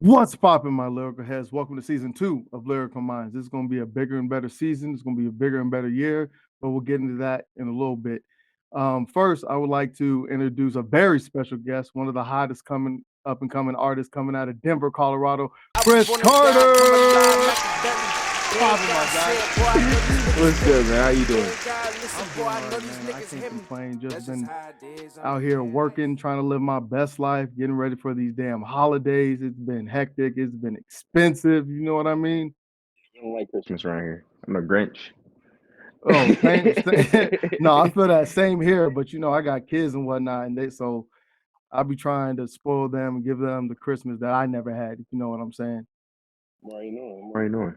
What's popping, my lyrical heads? Welcome to season 2 of Lyrical Minds. This is going to be a bigger and better season. It's going to be a bigger and better year, but we'll get into that in a little bit. First, I would like to introduce a very special guest, one of the hottest coming up and coming artists coming out of Denver, Colorado, Chris Carter. Popping, my guy. What's good, man? How you doing? I'm doing all right, man. I can't complain. Just been out here working, trying to live my best life, getting ready for these damn holidays. It's been hectic. It's been expensive. You know what I mean? I don't like Christmas around here. I'm a Grinch. Oh, no, I feel that same here. But I got kids and whatnot, and so I'll be trying to spoil them and give them the Christmas that I never had. If you know what I'm saying? I'm already knowing.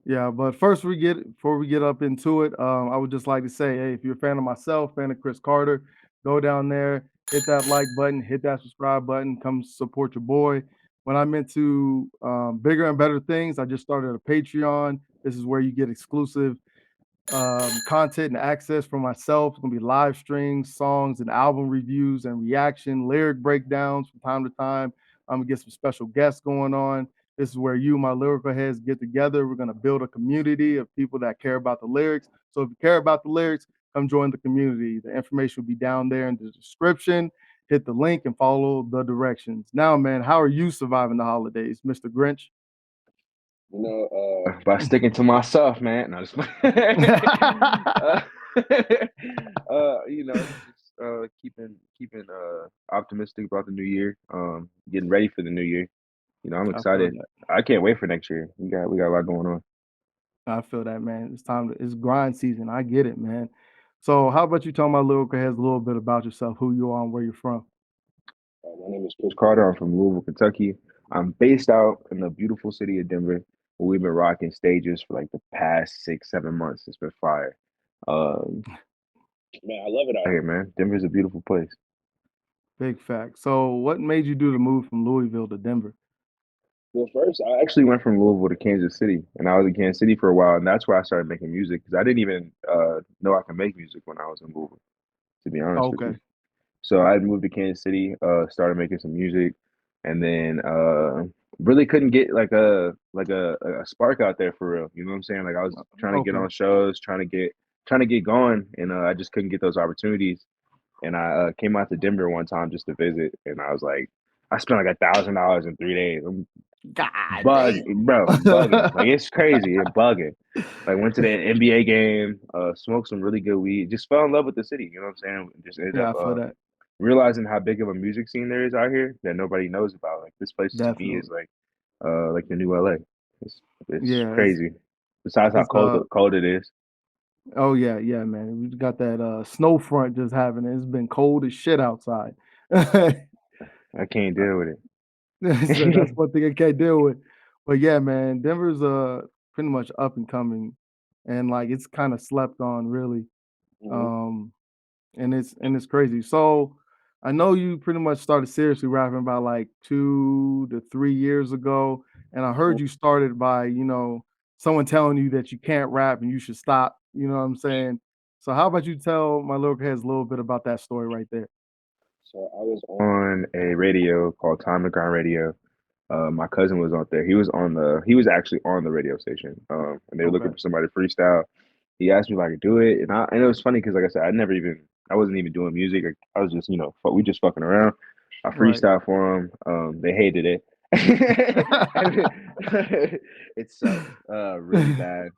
Yeah, but first before we get up into it, I would just like to say, hey, if you're a fan of myself, fan of Chris Carter, go down there, hit that like button, hit that subscribe button, come support your boy. When I'm into bigger and better things, I just started a Patreon. This is where you get exclusive content and access from myself. It's gonna be live streams, songs, and album reviews and reaction, lyric breakdowns from time to time. I'm gonna get some special guests going on. This is where you, my lyrical heads, get together. We're gonna build a community of people that care about the lyrics. So if you care about the lyrics, come join the community. The information will be down there in the description. Hit the link and follow the directions. Now, man, how are you surviving the holidays, Mr. Grinch? By sticking to myself, man. No, just, just keeping optimistic about the new year. Getting ready for the new year. I'm I feel excited. that. I can't wait for next year. We got a lot going on. I feel that, man. It's grind season. I get it, man. So how about you tell my lyrical heads a little bit about yourself, who you are and where you're from? My name is Chris Carter. I'm from Louisville, Kentucky. I'm based out in the beautiful city of Denver, where we've been rocking stages for like the past 6, 7 months. It's been fire. Um, Man, I love it out here, man. Denver's a beautiful place. Big fact. So what made you do the move from Louisville to Denver? Well, first, I actually went from Louisville to Kansas City, and I was in Kansas City for a while, and that's where I started making music because I didn't even know I could make music when I was in Louisville, to be honest with you. Okay. So I moved to Kansas City, started making some music, and then really couldn't get like a spark out there for real. You know what I'm saying? Like I was trying to get Okay. on shows, trying to get going, and I just couldn't get those opportunities. And I came out to Denver one time just to visit, and I was like, I spent like $1,000 in 3 days. I'm God damn. bugging. Like it's crazy, it bugging. Like went to the NBA game, smoked some really good weed, just fell in love with the city. You know what I'm saying? Just ended up Yeah, I feel that. realizing how big of a music scene there is out here that nobody knows about. Like this place to me is Definitely. like the new LA. It's Yeah, crazy. Besides how it's cold it is, oh yeah, yeah, man. We got that snow front just having it. It's been cold as shit outside. I can't deal with So that's it. one thing I can't deal with. But yeah, man, Denver's pretty much up and coming, and like it's kind of slept on really. Mhm. Um, and it's crazy. So I know you pretty much started seriously rapping about like 2 to 3 years ago, and I heard you started by someone telling you that you can't rap and you should stop. You know what I'm saying? So how about you tell my little heads a little bit about that story right there? So I was on a radio called Time to Grind Radio. My cousin was on there. He was actually on the radio station. And they were looking Okay, for somebody to freestyle. He asked me if I could do it, and it was funny because like I said, I wasn't even doing music. I was just we just fucking around. I right. freestyled for them. They hated it. It sucked really bad.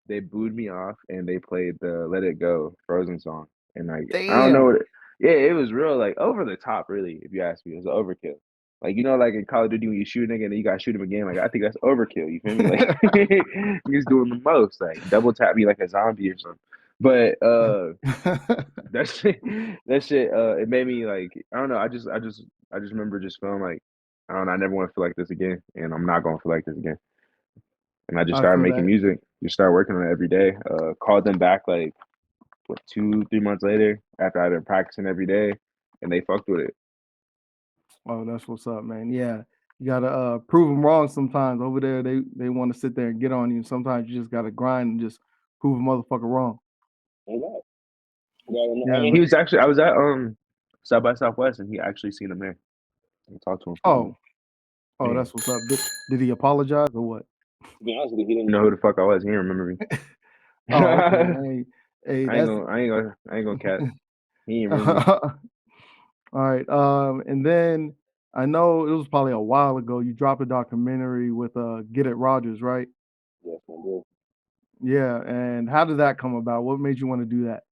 They booed me off and they played the Let It Go Frozen song. And like I don't know Damn. yeah, it was real like over the top, really, if you ask me. It was overkill. Like like in Call of Duty when you shoot a nigga and then you gotta shoot him again. Like I think that's overkill. You feel me? Like he's doing the most. Like double tap me like a zombie or something. But that shit it made me like I don't know. I just remember just feeling like I don't know. I never want to feel like this again, and I'm not gonna feel like this again. And I just I started feel making that. music. Just started working on it every day. Called them back like what 2, 3 months later after I'd been practicing every day, and they fucked with it. Oh, that's what's up, man. Yeah, you gotta prove them wrong sometimes. Over there, they want to sit there and get on you. Sometimes you just gotta grind and just prove a motherfucker wrong. Oh, wow. I Yeah, mean, he man. was actually I was at South by Southwest, and he actually seen him there and talked to him for a Oh, minute. Oh, Yeah. that's what's up. Did he apologize or what? To be honest with you, he didn't know who the fuck I was. He didn't remember me. Oh, okay. Hey, that's I ain't gonna cap. He didn't remember me. all right. And then I know it was probably a while ago. You dropped a documentary with Get It Rogers, right? Yes, I did. Yeah. And how did that come about? What made you want to do that?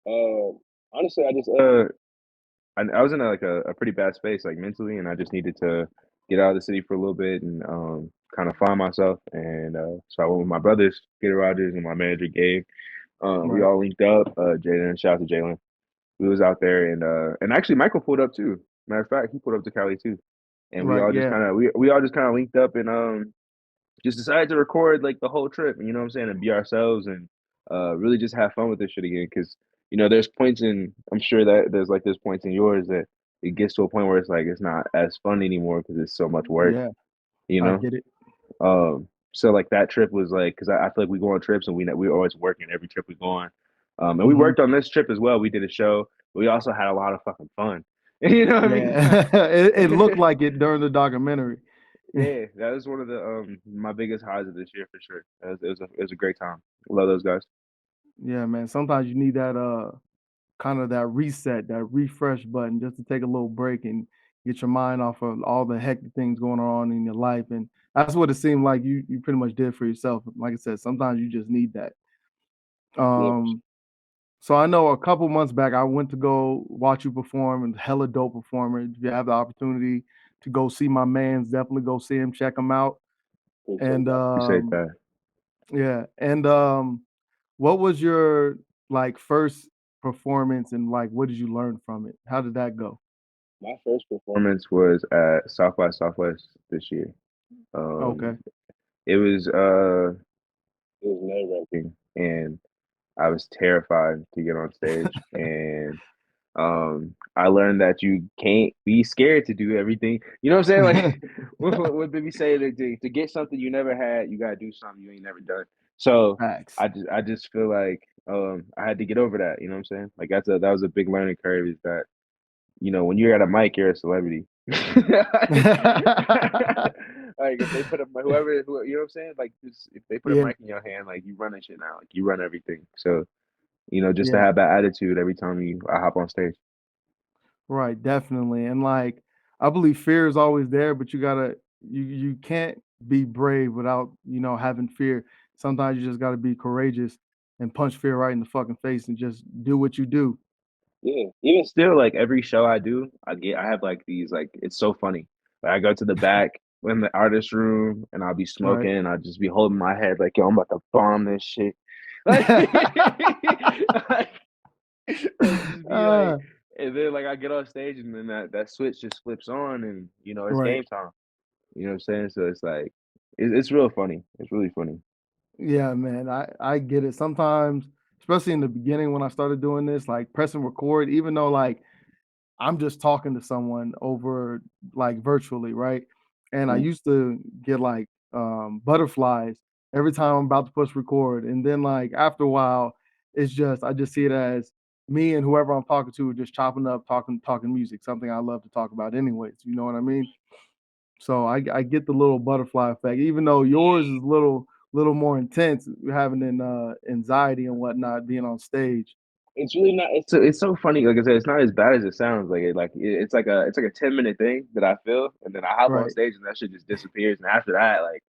Uh, honestly, I was in a pretty bad space, like mentally, and I just needed to get out of the city for a little bit and kind of find myself. And so I went with my brothers, Peter Rogers, and my manager Gabe. We Right. all linked up. Jalen, shout out to Jalen. We was out there, and actually Michael pulled up too. Matter of fact, he pulled up to Cali too, and we Right. all just Yeah. kind of we all just kind of linked up and just decided to record like the whole trip. You know what I'm saying, and be ourselves and really just have fun with this shit again. Because there's points in I'm sure that there's points in yours that it gets to a point where it's like it's not as fun anymore because it's so much work. Yeah. You I know. get it. So like that trip was like because I feel like we go on trips and we're always working every trip we go on. And we Hmm. worked on this trip as well. We did a show, but we also had a lot of fucking fun. You know what I mean? Yeah. It looked like it during the documentary. Yeah, that was one of the my biggest highs of this year for sure. It was a great time. Love those guys. Yeah, man. Sometimes you need that kind of that reset, that refresh button just to take a little break and get your mind off of all the hectic things going on in your life. And that's what it seemed like you pretty much did for yourself. Like I said, sometimes you just need that. Yeah, Um, so I know a couple months back I went to go watch you perform and hella dope performer. If you have the opportunity to go see my man's, definitely go see him, check him out. appreciate And that. Appreciate that. yeah. And what was your like first performance and like what did you learn from it? How did that go? My first performance was at South by Southwest this year. Um, Okay. it was nerve wracking, and I was terrified to get on stage. And I learned that you can't be scared to do everything. You know what I'm saying? Like what did we say to get something you never had, you gotta do something you ain't never done. So Facts. I just feel like I had to get over that. You know what I'm saying? Like that was a big learning curve. Is that when you're at a mic, you're a celebrity. like, like if they put a you know what I'm saying? Like just, if they put a Yeah, mic in your hand, like you running shit now, like you run everything. So just to yeah, have that attitude every time I hop on stage. right, definitely. And like I believe fear is always there, but you can't be brave without, having fear. Sometimes you just gotta be courageous and punch fear right in the fucking face and just do what you do. Yeah, even still, like every show I do, I have like these like it's so funny. Like I go to the back in the artist room and I'll be Right. smoking and I'll just be holding my head like yo, I'm about to bomb this shit. Like, like, just be like, Ah, and then like I get on stage and then that switch just flips on and it's right. game time. You know what I'm saying? So it's like it's real funny. It's really funny. Yeah, man. I get it. Sometimes, especially in the beginning when I started doing this, like pressing record, even though like I'm just talking to someone over like virtually, right? And I Mhm. used to get like butterflies every time I'm about to push record. And then like after a while, it's just I just see it as me and whoever I'm talking to just chopping up, talking music, something I love to talk about anyways. You know what I mean? So I get the little butterfly effect, even though yours is little more intense, having an anxiety and whatnot being on stage. It's really not. It's so funny. Like I said, it's not as bad as it sounds. It's like a 10-minute thing that I feel, and then I hop on Right. stage and that shit just disappears. And after that, like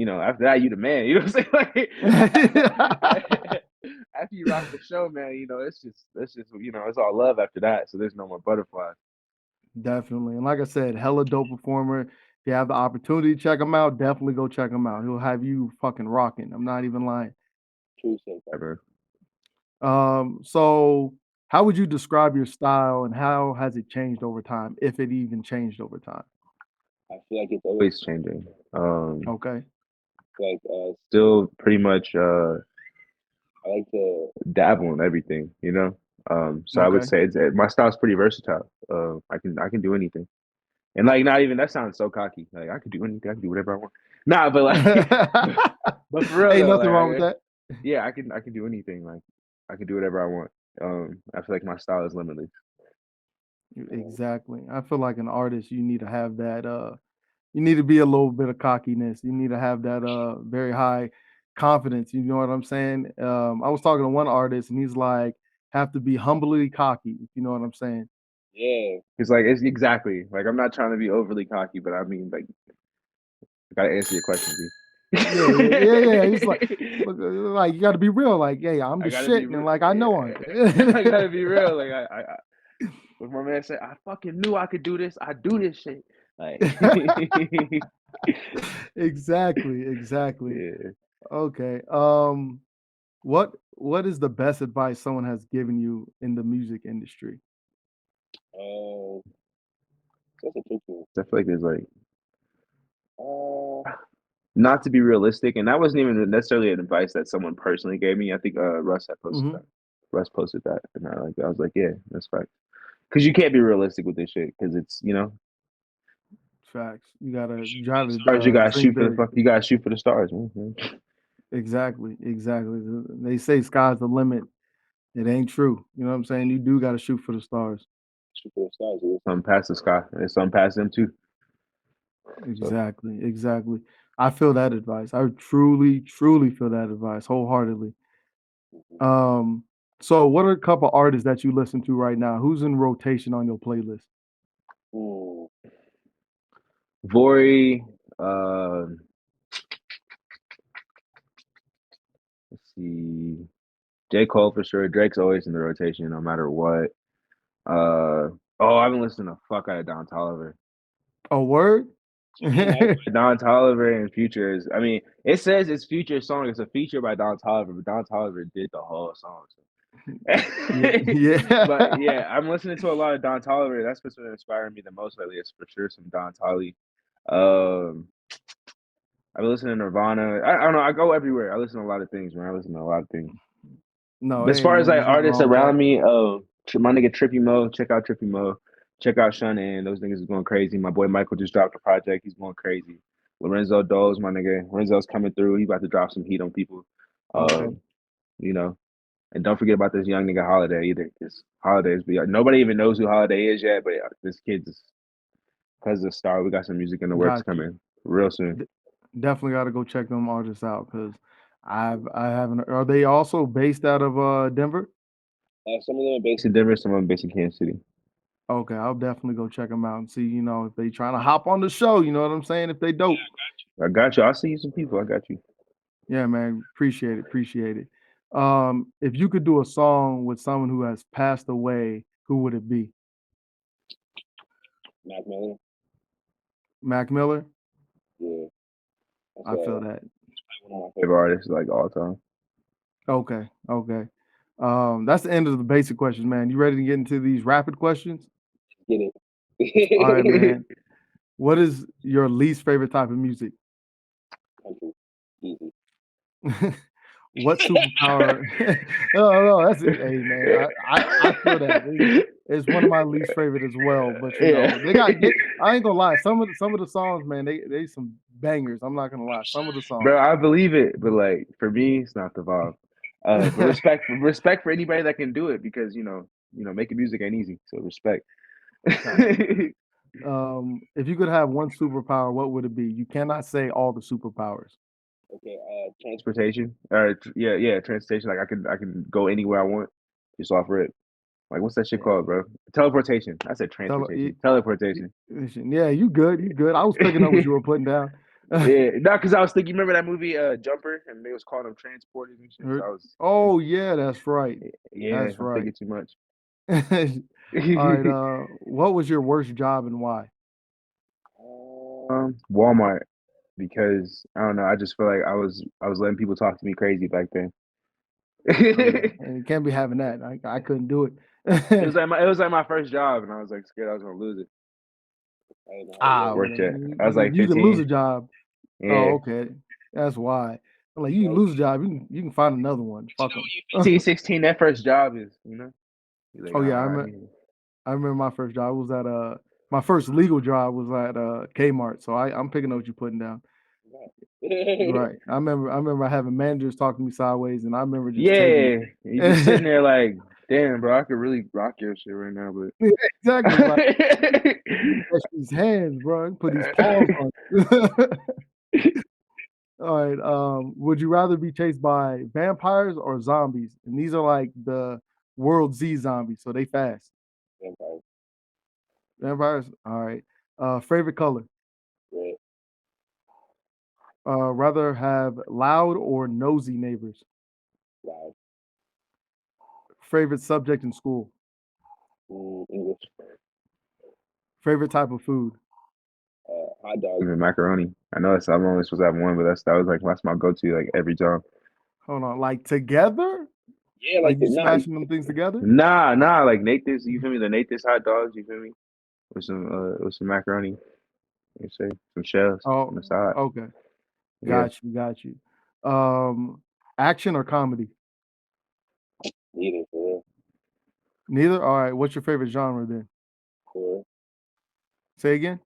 after that, you the man. You know what I'm saying? Like after you rock the show, man, it's just it's all love after that. So there's no more butterflies. Definitely. And like I said, hella dope performer. If you have the opportunity to check him out, definitely go check him out. He'll have you fucking rocking. I'm not even lying. Appreciate that, bro. So how would you describe your style and how has it changed over time, if it even changed over time? I feel like it's always changing. Okay. Still pretty much. I like to dabble in everything, you know. So I would Okay. say my style's pretty versatile. I can do anything, and like not even that sounds so cocky. Like I could do anything. I can do whatever I want. Nah, but like, but for real Ain't though, nothing like wrong with that. yeah, I can do anything. Like I can do whatever I want. I feel like my style is limitless. Exactly. I feel like an artist, you need to have that. you need to be a little bit of cockiness. You need to have that very high confidence. You know what I'm saying? I was talking to one artist and he's like, have to be humbly cocky, if you know what I'm saying. Yeah, it's like it's exactly like I'm not trying to be overly cocky, but I mean like I gotta answer your question, B. Yeah, yeah, yeah, yeah. He's like, look, like you got to be real. Like, hey, I'm I the gotta be shit, and real. like I know I'm. I gotta be real. Like what my man said, I fucking knew I could do this. I do this shit. Like, Exactly, exactly. yeah. Okay. What is the best advice someone has given you in the music industry? Uh, that's a tricky one. I feel like there's like not to be realistic, and that wasn't even necessarily an advice that someone personally gave me. I think Russ had posted Hmm. that. Russ posted that, and I was like, yeah, that's fact. Because you can't be realistic with this shit. Because it's Facts. You gotta stars. You gotta dream shoot for the big. fuck. You gotta shoot for the stars, man. Exactly, exactly. They say sky's the limit. It ain't true. You know what I'm saying? You do gotta shoot for the stars. Shoot for the stars. There's something past the sky. There's something past them too. So Exactly, exactly. I feel that advice. I truly, truly feel that advice wholeheartedly. Um, so what are a couple artists that you listen to right now? Who's in rotation on your playlist? ooh. Vori, uh, let's see, J. Cole for sure. Drake's always in the rotation, no matter what. I've been listening to fuck out of Don Toliver. A word? Don Toliver and Future is. I mean, it says it's Future's song. It's a feature by Don Toliver, but Don Toliver did the whole song. Yeah, But yeah. yeah, I'm listening to a lot of Don Toliver. That's what's been inspiring me the most lately. It's for sure some Don Tolly. Um, I've been listening to Nirvana. I don't know. I go everywhere. I listen to a lot of things, man. I listen to a lot of things. No, As hey far as man, like there's nothing artists wrong with that. around me, my nigga Trippy Mo, check out Trippy Mo, check out Shunna. Those niggas is going crazy. My boy Michael just dropped a project. He's going crazy. Lorenzo Dole's my nigga. Lorenzo's coming through. He about to drop some heat on people. Okay, Um, you know, and don't forget about this young nigga Holiday either, because Holiday's nobody even knows who Holiday is yet, but this kid's because of the star. We got some music in the works got you. coming real soon. D- Definitely got to go check them artists out because I haven't. Are they also based out of Denver? Some of them are based in Denver, some of them based in Kansas City. Okay, I'll definitely go check them out and see. You know, if they trying to hop on the show. You know what I'm saying? If they dope. I got you. I'll see you some people. I got you. Yeah, man. Appreciate it. Appreciate it. If you could do a song with someone who has passed away, who would it be? Mac Miller. Mac Miller? Yeah, that's I feel that. one of my favorite artists like all time. Okay. Okay. That's the end of the basic questions, man. You ready to get into these rapid questions? Get All right, it. man. What is your least favorite type of music? Country. Easy. What superpower? Oh no, that's it. Hey man, I feel that. It's one of my least favorite as well. But you Yeah. know, I ain't gonna lie. Some of the songs, man, they some bangers. I'm not gonna lie. Some of the Bro, songs. I believe it, but like for me, it's not the vibe. But respect for anybody that can do it because making music ain't easy. So respect. Fact. If you could have one superpower, what would it be? You cannot say all the superpowers. Okay, transportation. Yeah, transportation. Like I can go anywhere I want, just off rip. Like what's that shit Yeah. called, bro? Teleportation. I said Tell, y- transportation. Teleportation. yeah, you good. You good. I was picking up what you were putting down. Yeah, no, because I was thinking. Remember that movie, Jumper, and they was calling them transporters and shit. So I was, Oh yeah, that's right. yeah, That's I'm right. thinking too much. All right. What was your worst job and why? Walmart because I don't know. I just feel like I was letting people talk to me crazy back then. Oh yeah, it and you can't be having that. I couldn't do it. was like my first job, and I was like scared I was gonna lose it. I didn't know how to Ah, work well, yet. I was like you can lose a 15. job. Yeah. Oh, okay, that's why. I'm like, you can lose a job. You can find another one. Fuck them. 15, 16, that first job is, you're like, Oh yeah, all right. I remember my first job was at my first legal job was at Kmart. So I'm picking up what you're putting down. Right. I remember having managers talk to me sideways, and I remember just taking Yeah, you're just sitting it. there like, Damn, bro, I could really rock your shit right now, but Yeah, exactly. Like you wash these hands, bro. Put these paws on. All right. Would you rather be chased by vampires or zombies? And these are like the World Z zombies, so they fast. Vampire, Vampires. All right. Favorite color? red, Rather have loud or nosy neighbors? loud, Favorite subject in school? English, Favorite type of food? hot dogs and macaroni. I know I'm only supposed to have one, but that's my go-to like every time. Hold on, like together? Yeah, Like like you smashing them things together? nah, like Nathan's. You feel me? The Nathan's hot dogs. You feel me? With some macaroni. You say some shells on Oh, the side. okay. Yeah. Got you, got you. Um, Action or comedy? Neither for real. Neither? All right. What's your favorite genre then? For Say again?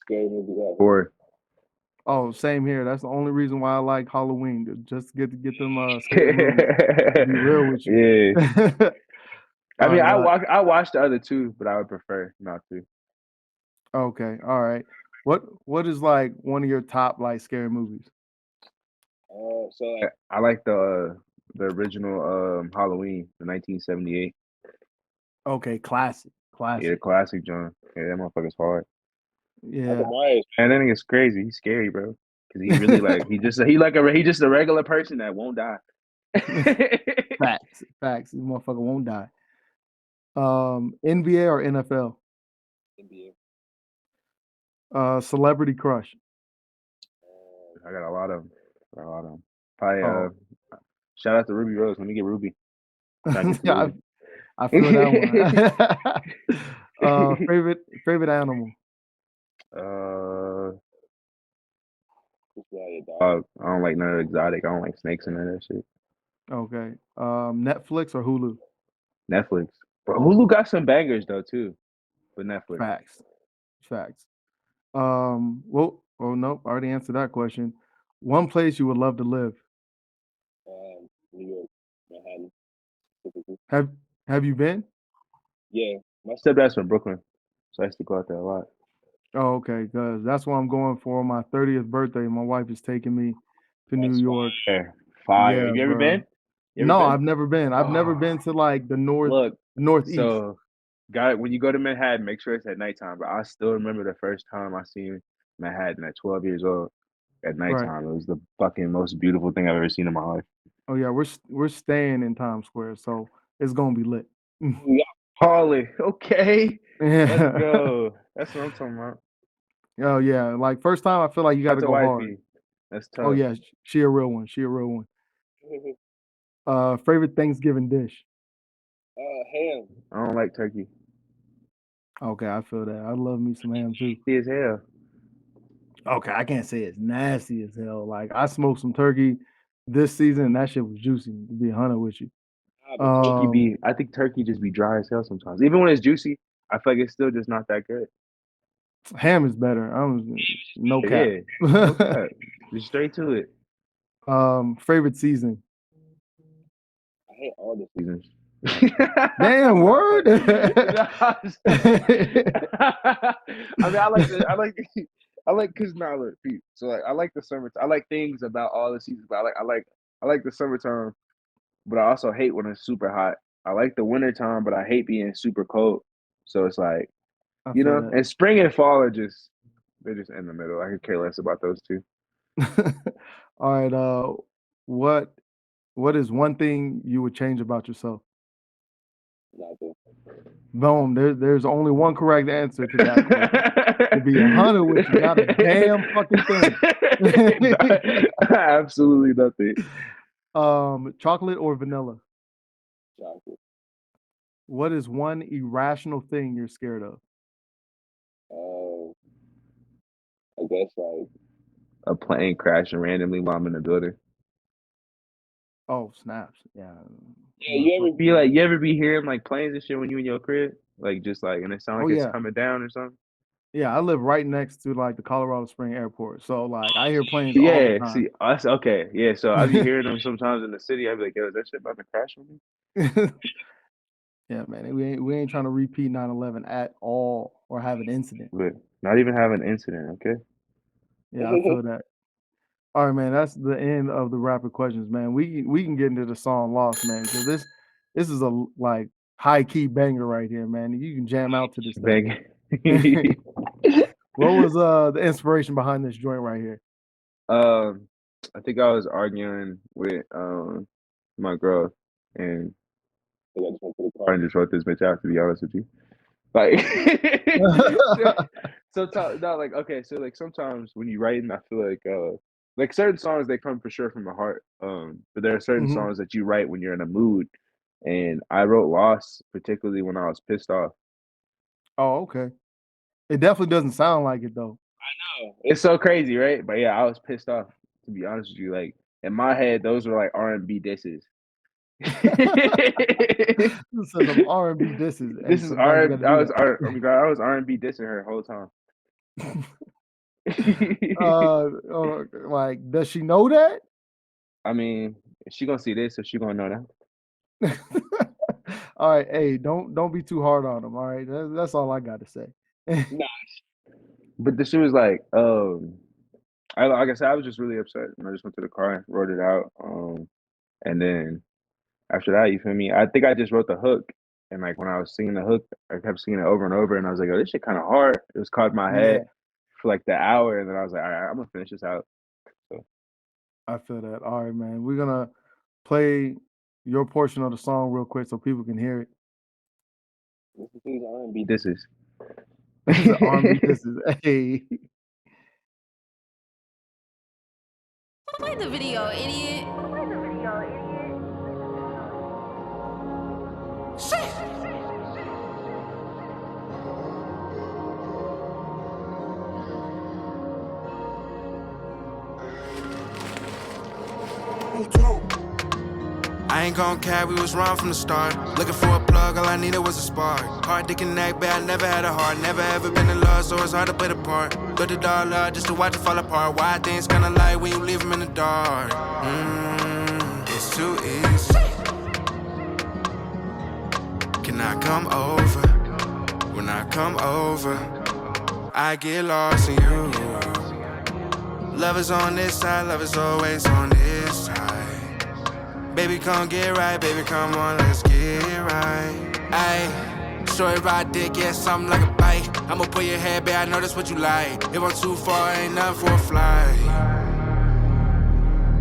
scary movies out. Horror. Oh, same here. That's the only reason why I like Halloween, just to get them scary movies. To be real with you. Yeah. I All mean, right. I watched the other two, but I would prefer not to. Okay. All right. What is like one of your top like scary movies? So like, I like the original Halloween, the 1978. Okay, classic, Yeah, the classic. classic John. Yeah, that motherfucker's hard. Yeah. Michael Myers, man, that nigga's crazy. He's scary, bro. Cause he really like he just a regular person that won't die. Facts, facts. This motherfucker won't die. NBA or NFL? NBA. Celebrity crush. I got a lot of them. Got a lot of them. Probably Oh, shout out to Ruby Rose. Let me get Ruby. Try to get to yeah, Ruby. I feel that one. Favorite animal. uh, just like a dog. I don't like none of the exotic. I don't like snakes and none of that shit. Okay. Netflix or Hulu? Netflix. But Hulu got some bangers though too. But Netflix. Facts, facts. Well, oh nope, I already answered that question. One place you would love to live. New York, Manhattan. Have Have you been? Yeah, my stepdad's from Brooklyn, so I used to go out there a lot. Oh, okay, because that's what I'm going for my 30th birthday. My wife is taking me to New That's York. fire. Fire. Yeah, Have you ever bro. been? You ever No, been? I've never been. I've never Oh, been to like the look. northeast. So, got when you go to Manhattan, make sure it's at nighttime. But I still remember the first time I seen Manhattan at 12 years old at Right. nighttime. It was the fucking most beautiful thing I've ever seen in my life. Oh yeah, we're staying in Times Square, so it's gonna be lit. Yeah. Harley. Okay. Let's Yeah. go. That's what I'm talking about. Oh yeah. Like first time I feel like you Out gotta to go hard. wifey. That's Oh tough. yeah, she a real one. She a real one. Favorite Thanksgiving dish. Ham. I don't like turkey. Okay, I feel that. I love me some ham too. Nasty as hell. Okay, I can't say it's nasty as hell. Like I smoked some turkey this season, and that shit was juicy. To be 100 with you. Nah, but Um, I think turkey just be dry as hell sometimes. Even when it's juicy, I feel like it's still just not that good. Ham is better. I'm no cap. Yeah, no cap. Just straight to it. Favorite season. I hate all the seasons. Damn Nah, word. nah, I mean, I like because now look, Pete. So like, I like the summer. I like things about all the seasons, but I like the summertime, but I also hate when it's super hot. I like the wintertime, but I hate being super cold. So it's like, I you feel know, that. and spring and fall are just they're just in the middle. I could care less about those two. All right. What what is one thing you would change about yourself? Nothing. Boom. There's only one correct answer to that question. To be 100 with you, not a damn fucking thing. Absolutely nothing. Chocolate or vanilla? Chocolate. What is one irrational thing you're scared of? Uh, I guess like a plane crashing randomly while I'm in the building. Oh, snaps. Yeah. Yeah, Not fucking with you ever be hearing like planes and shit when you in your crib? Like just like and it sound Oh like it's yeah. coming down or something? Yeah, I live right next to like the Colorado Spring Airport. So like I hear planes all the Yeah, time. see us okay. Yeah, so I be hearing them sometimes in the city. I be like, yo, is that shit about to crash on me? Yeah, man. We ain't trying to repeat 9/11 at all or have an incident. But not even have an incident, okay? Yeah, I feel that. All right, man. That's the end of the rapid questions, man. We can get into the song "Lost," man, because this is a like high key banger right here, man. You can jam out to this thing. Bang. What was the inspiration behind this joint right here? Um, I think I was arguing with my girl, and I just went to the car and just wrote this bitch out. To be honest with you, like sometimes not like okay, so like sometimes when you writing, I feel like certain songs they come for sure from the heart. But there are certain Mhm. songs that you write when you're in a mood, and I wrote "Lost" particularly when I was pissed off. Oh, okay. It definitely doesn't sound like it though. It's so crazy, right? But yeah, I was pissed off. To be honest with you, like in my head, those were like R&B disses. This says some R&B disses. Hey, This is sometimes you R. got to I do was that. R. Oh my god, I was R&B dissing her the whole time. Like, does she know that? I mean, she gonna see this, so she gonna know that. All right, hey, don't be too hard on them. All right, that's all I got to say. Nah. But the shit was like, I like I said, I was just really upset, and I just went to the car and wrote it out. And then after that, you feel me? I think I just wrote the hook, and like when I was singing the hook, I kept singing it over and over, and I was like, oh, this shit kind of hard. It was caught in my head Yeah, for like the hour, and then I was like, all right, I'm gonna finish this out. So I feel that. All right, man. We're gonna play your portion of the song real quick so people can hear it. these R&B disses. This is R&B. This is hey. Play the video, idiot. I ain't gon' care, we was wrong from the start. Looking for a plug, all I needed was a spark. Hard to connect, but I never had a heart. Never ever been in love, so it's hard to put apart. Built it all up just to watch it fall apart. Why things kinda light when you leave them in the dark? It's too easy. Can I come over? When I come over, I get lost in you. Love is on this side, love is always on this side. Baby, come get right, baby, come on, let's get right. Ayy, short ride dick, yeah, something like a bite. I'ma pull your hair, babe, I know that's what you like. If I'm too far, ain't nothing for a flight.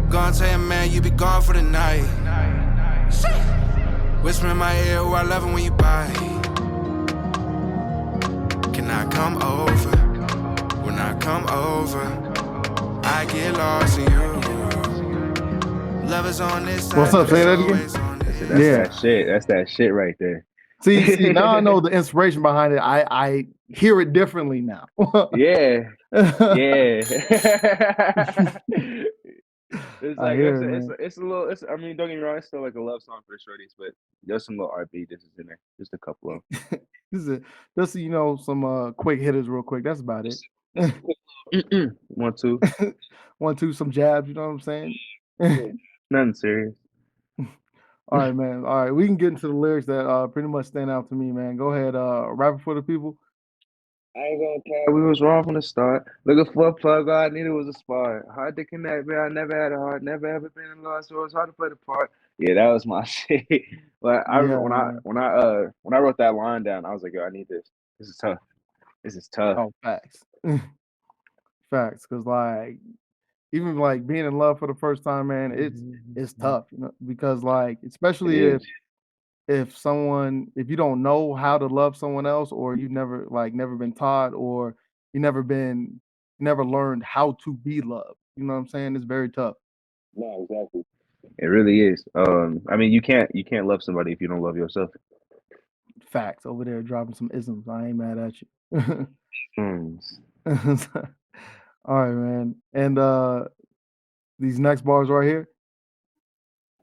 Gonna tell your man you be gone for the night. Whisper in my ear, oh, I love it when you bite. Can I come over? When I come over, I get lost in you. Love is on this side. What's up? Say that again. That's Yeah. that shit. That's that shit right there. See, now I know the inspiration behind it. I hear it differently now. Yeah, yeah. It's I like hear it, man. it's a little. I mean, don't get me wrong. It's still like a love song for the shorties, but there's some little R&B disses in there. Just a couple of This is just some quick hitters real quick. That's about it. just a quick little 1, 2. 1, 2, some jabs. You know what I'm saying? Yeah, nothing serious. All right, man. All right, we can get into the lyrics that pretty much stand out to me, man. Go ahead, rap it for the people. I ain't gonna care. We was wrong from the start. Looking for a plug, all I needed was a spark. Hard to connect, man. I never had a heart, never ever been in love, so it's hard to play the part. Yeah, that was my shit. But Yeah, man. when I wrote that line down, I was like, yo, I need this. This is tough. This is tough. Oh, facts. Facts, because like even like being in love for the first time, man, it's tough, because like It especially is. if you don't know how to love someone else, or you've never been taught, or you never learned how to be loved. You know what I'm saying? It's very tough. No, exactly. It really is. I mean, you can't love somebody if you don't love yourself. Facts over there dropping some isms. I ain't mad at you. Mm. All right, man. And these next bars right here.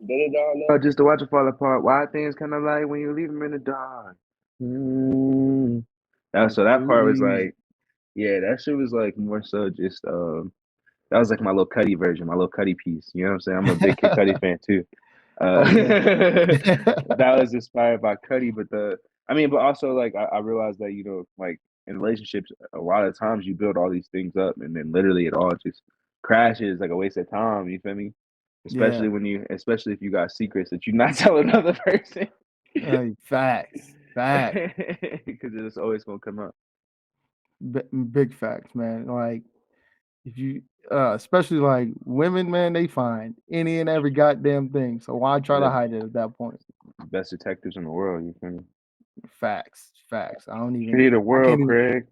Did it all up just to watch it fall apart. Why things kind of like when you leave them in the dark. Mm. So It's that too part was easy. like, yeah, that shit was like more so just that was like my little Cuddy version, my little Cuddy piece. You know what I'm saying? I'm a big Kid Cudi fan too. Okay. That was inspired by Cudi, but but also like I realized that like in relationships, a lot of times you build all these things up, and then literally it all just crashes like a waste of time. You feel me? Yeah. Especially if you got secrets that you not tell another person, Hey, facts. Facts. because it's always gonna come up. Big facts, man. Like if you especially like women, man, they find any and every goddamn thing. So why try to The hide it at that point? best detectives in the world. You feel me? Facts. Facts. I don't even King of the I can't world, even Craig.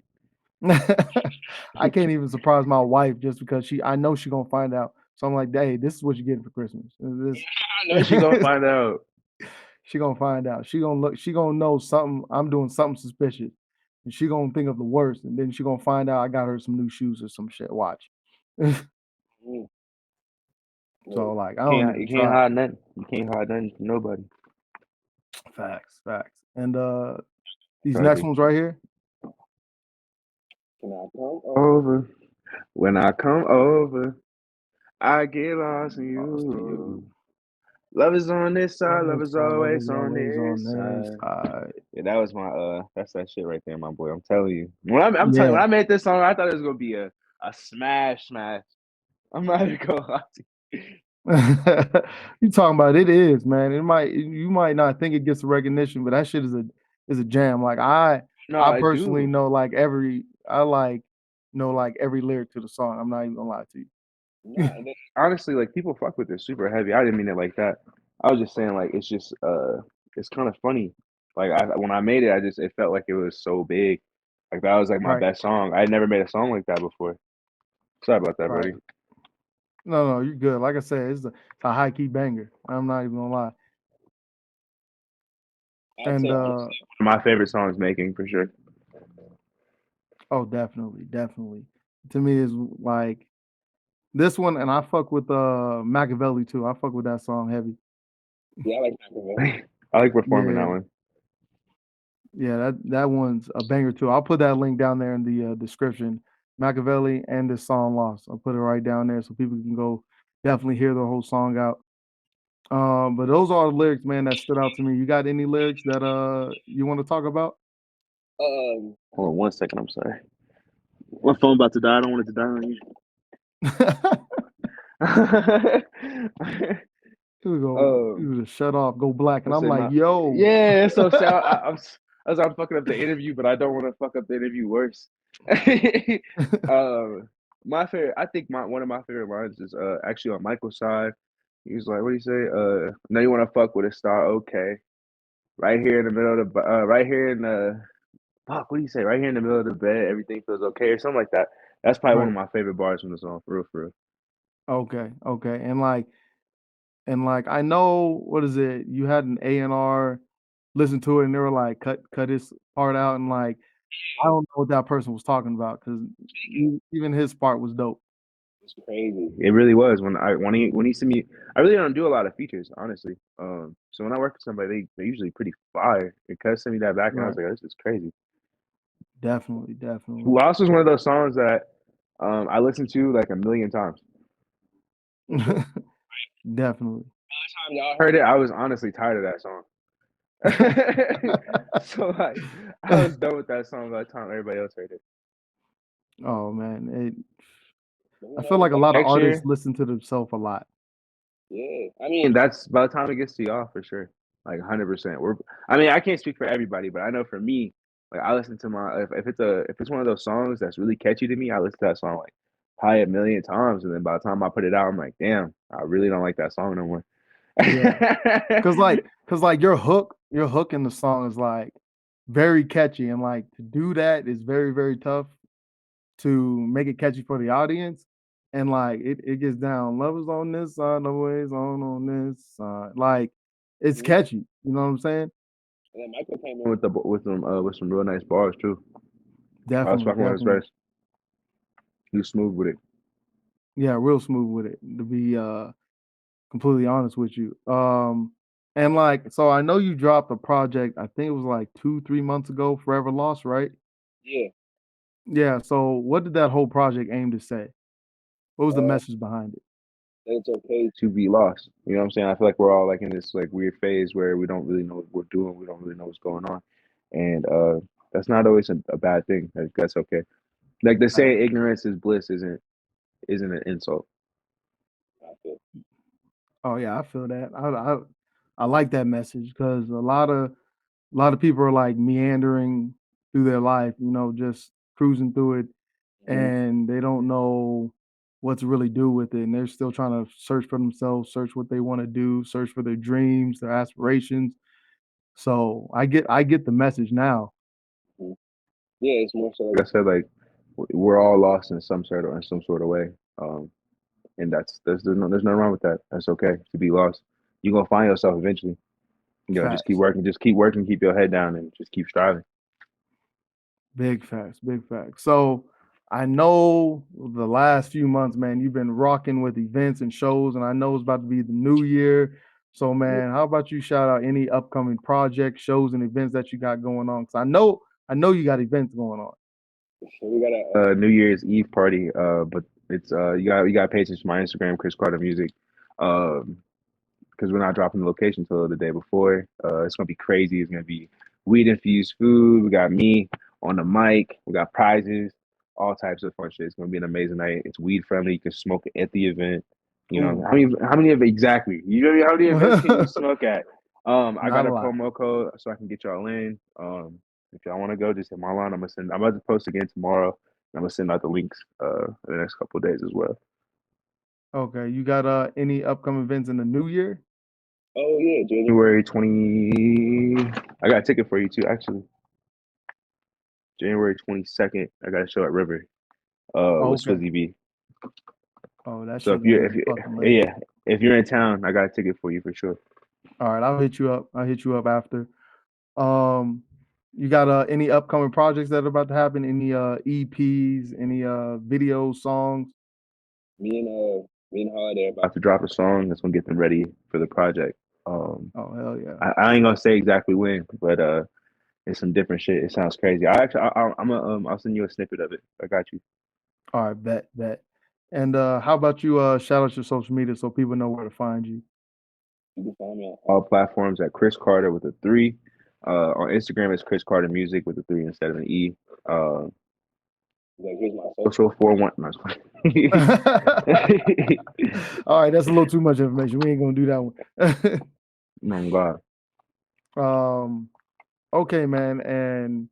I can't even surprise my wife just because I know she gonna find out. So I'm like, hey, this is what you're getting for Christmas. I know she gonna find out. She gonna find out. She gonna know something. I'm doing something suspicious. And she gonna think of the worst. And then she gonna find out I got her some new shoes or some shit. Watch. Mm. So like I don't You even can't try. hide nothing. You can't hide nothing from nobody. Facts, facts. And these Try next to. ones right here. When I come over, when I come over, I get lost in Lost to you. you. Love is on this side, On love this is side, love always is on always on this this side. side. Yeah, that was my that's that shit right there, my boy. I'm telling you. I'm telling you, Yeah. when I made this song, I thought it was gonna be a smash. I'm not even gonna lie to you. You talking about it is, man. You might not think it gets the recognition, but that shit is a jam. Like No, I I personally do. know know like every lyric to the song. I'm not even gonna lie to you. No, and honestly, like people fuck with it super heavy. I didn't mean it like that. I was just saying like it's kind of funny. Like when I made it, it felt like it was so big. Like that was like my Right, best song. I had never made a song like that before. Sorry about that, right. buddy. No, you're good. Like I said, it's a high key banger. I'm not even gonna lie. I'd say And honestly, one of my favorite songs making for sure. oh, definitely, definitely. To me, is like this one, and I fuck with Machiavelli too. I fuck with that song heavy. Yeah, I like Machiavelli. I like performing that Yeah, one. yeah, that one's a banger too. I'll put that link down there in the description. Machiavelli and this song Lost. I'll put it right down there so people can go definitely hear the whole song out. But those are the lyrics, man, that stood out to me. You got any lyrics that you want to talk about? Hold on one second. I'm sorry. My phone about to die. I don't want it to die on you. You um, would shut off, go black, and Let's I'm say like, my yo. yeah. So sad. As I'm fucking up the interview, but I don't want to fuck up the interview worse. My favorite. I think one of my favorite lines is actually on Michael's side. He's like, "What do you say? No, you want to fuck with a star? Okay, right here in the middle of the right here in the fuck. What do you say? Right here in the middle of the bed, everything feels okay, or something like that." That's probably one of Right. my favorite bars from the song, for real, for real. Okay. Okay. And like I know what is it? You had an A&R listen to it and they were like, cut this part out, and like I don't know what that person was talking about because even his part was dope. It's crazy. It really was when he sent me. I really don't do a lot of features, honestly. So when I work with somebody, they're usually pretty fire. And Cuz sent me that back, and I was Right. like, "Oh, this is crazy." Definitely, definitely. Lost is one of those songs that I listened to like a million times for sure. Definitely. Time y'all heard it, I was honestly tired of that song. So like, I was done with that song by the time everybody else heard it. Oh man, But I feel like a like lot of next artists year, listen to themselves a lot. yeah. I mean, that's by the time it gets to y'all for sure. Like 100%. I can't speak for everybody, but I know for me, like I listen to if it's one of those songs that's really catchy to me, I listen to that song like probably a million times, and then by the time I put it out, I'm like, damn, I really don't like that song no more. Yeah, cause like your hook in the song is like very catchy, and like to do that is very very tough to make it catchy for the audience. And like it gets down. Love is on this side, love is on this side. Like it's Mhm. catchy. You know what I'm saying? And then Michael came in with some real nice bars too. I was Definitely, fucking with his definitely. verse. He was smooth with it. Yeah, real smooth with it, to be completely honest with you. And like so I know you dropped a project, I think it was like 2, 3 months ago, Forever Lost, right? Yeah. Yeah. So what did that whole project aim to say? What was the message behind it? it's okay to be lost. You know what I'm saying? I feel like we're all like in this like weird phase where we don't really know what we're doing. We don't really know what's going on, and that's not always a bad thing. That's okay. Like they say, ignorance is bliss isn't an insult. I feel. Oh yeah, I feel that. I like that message because a lot of people are like meandering through their life, just cruising through it, Mhm. and they don't know what to really do with it, and they're still trying to search for themselves, search what they want to do, search for their dreams, their aspirations. So I get the message now. Mhm. Yeah, it's more so like I said, like we're all lost in some sort of way. And there's nothing wrong with that. That's okay to be lost. You're gonna find yourself eventually. Facts. just keep working, keep your head down, and just keep striving. Big facts, big facts. So I know the last few months, man, you've been rocking with events and shows, and I know it's about to be the new year. So, Yeah. man, how about you shout out any upcoming projects, shows, and events that you got going on? Because I know you got events going on. So we got a New Year's Eve party, but it's you got pages for my Instagram, Chris Cart3r Music. Um, because we're not dropping the location till the day before. It's gonna be crazy. It's gonna be weed infused food. We got me on the mic. We got prizes, all types of fun shit. It's gonna be an amazing night. It's weed friendly. You can smoke it at the event. You know Ooh, how many of exactly? You know how many events can you not smoke at? I got a a lot. promo code so I can get y'all in. If y'all want to go, just hit my line. I'm about to post again tomorrow. I'm gonna send out the links in the next couple of days as well. Okay, you got any upcoming events in the new year? Oh yeah, January 20. I got a ticket for you too, actually. January 22nd. I got a show at River, with Okay. Swizzy B. Oh, that So shit gonna be fucking lit. yeah, if you're in town, I got a ticket for you for sure. All right, I'll hit you up. I'll hit you up after. Um, you got any upcoming projects that are about to happen? Any EPs, any video songs? Me and Holiday are about to drop a song that's gonna get them ready for the project. Um, Oh hell yeah. I ain't gonna say exactly when, but it's some different shit. It sounds crazy. I'll send you a snippet of it. I got you. All right, bet. And how about you shout out your social media so people know where to find you? You can find me on all platforms at Chris Carter with a three. On Instagram, it's Chris Carter Music with a three instead of an E. Uh, like here's my social 41. No, All right, that's a little too much information. We ain't gonna do that no, God. one. Okay, man. And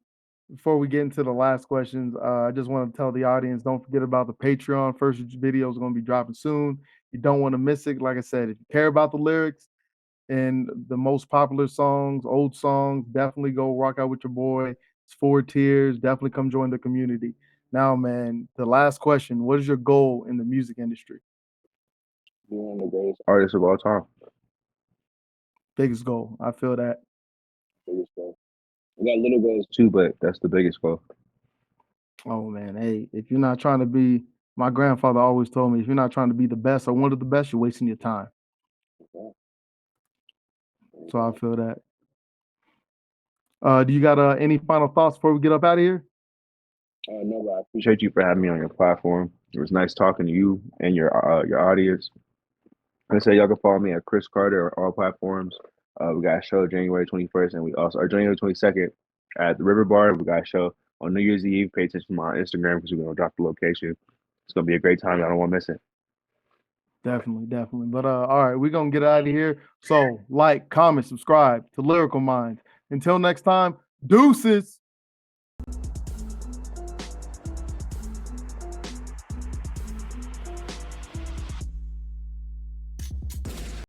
before we get into the last questions, I just want to tell the audience, don't forget about the Patreon. First video is going to be dropping soon. You don't want to miss it. Like I said, if you care about the lyrics and the most popular songs, old songs, definitely go rock out with your boy. It's 4 tiers. Definitely come join the community. Now, man, the last question: what is your goal in the music industry? Be one of the greatest artists of all time. Biggest goal. I feel that. Biggest goal. We got little goals too, but that's the biggest goal. Oh man, hey, if you're not trying to be, my grandfather always told me, if you're not trying to be the best or one of the best, you're wasting your time. So I feel that. Do you got any final thoughts before we get up out of here? No, but I appreciate you for having me on your platform. It was nice talking to you and your audience. Like I say y'all can follow me at Chris Carter on all platforms. We got a show January 21st, and we also are January 22nd at the River Bar. We got a show on New Year's Eve. Pay attention to my Instagram because we're gonna drop the location. It's gonna be a great time. I don't want to miss it. Definitely. But all right, we're gonna get out of here. So like, comment, subscribe to Lyrical Minds. Until next time, deuces.